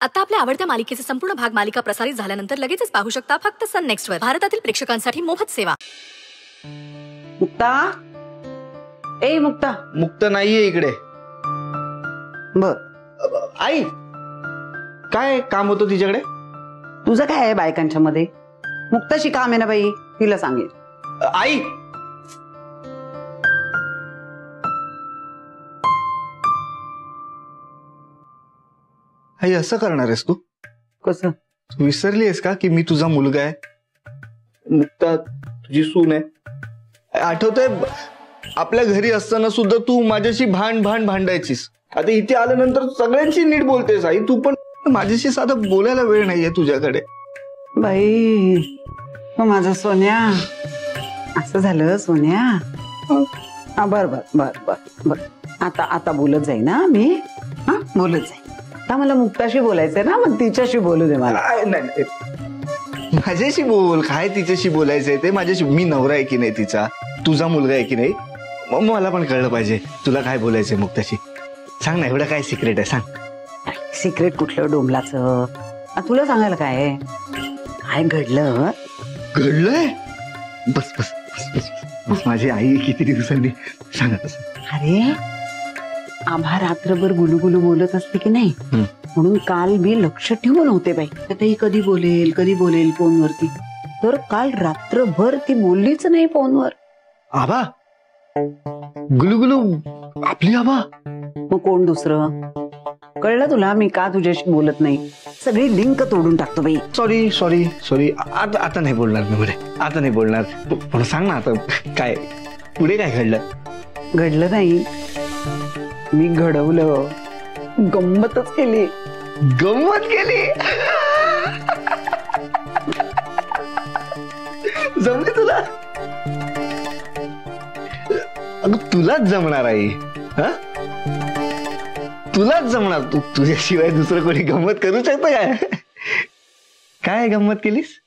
आता आपल्या आवडत्या मालिकेचे संपूर्ण भाग मालिका प्रसारित झाल्यानंतर लगेचच पाहू शकता फक्त सन नेक्स्ट वर. भारतातील प्रेक्षकांसाठी मोफत सेवा. मुक्ता, ए मुक्ता. मुक्त नाहीये इकडे. बर आई, काय काम होतं तिच्याकडे? तुझं काय आहे बायकांच्या मध्ये? मुक्ताशी काम आहे ना बाई, तिला सांगेल. आई, आई असं करणार आहेस तू? कसं? तू विसरली आहेस का की मी तुझा मुलगा आहे? मुक्ता तुझी सून आहे. आठवतंय आपल्या घरी असताना सुद्धा तू माझ्याशी भांडायचीस. आता इथे आल्यानंतर सगळ्यांशी नीट बोलतेस आई तू, पण माझ्याशी साधं बोलायला वेळ नाहीये तुझ्याकडे. बाई माझा सोन्या, असं झालं सोन्या. बर बर बर बर बर आता आता बोलत जाई ना मी. हा बोलत जाई. आता मला मुक्ताशी बोलायचंय ना, मग तिच्याशी बोलू दे मला. नाही, माझ्याशी बोल. काय तिच्याशी बोलायचंय ते? माझ्याशी. मी नवरा आहे की नाही तिचा, तुझा मुलगा आहे की नाही, मग मला पण कळलं पाहिजे तुला काय बोलायचंय मुक्ताशी. सांग ना, एवढं काय सिक्रेट आहे सांग. सिक्रेट कुठलं डोंबलाचं? तुला सांगायला काय काय घडलं? घडलंय? बस बस बस बस बस. माझी आई किती दिवसांनी सांगत असत. अरे आभा रात्रभर गुलुगुलू बोलत असते की नाही, म्हणून काल मी लक्ष ठेवून होते बाई. आता ही कधी बोलेल फोनवरती. तर काल रात्रभर ती बोललीच नाही फोनवर. आबा गुलुगुलू आपली आबा? मग कोण दुसरं? कळलं तुला मी का तुझ्याशी बोलत नाही? सगळी लिंक तोडून टाकतो बाई. Sorry sorry sorry. आता नाही बोलणार मी बरे. आता नाही बोलणार. पण सांग ना आता काय पुढे काय घडलं? घडलं नाही, मी घडवलं. गंमतच केली. गंमत केली? जमली तुला? अगं तुलाच जमणार आई. हा तुलाच जमणार. तुझ्याशिवाय दुसरं कोणी गंमत करू शकतं काय? काय गंमत केलीस?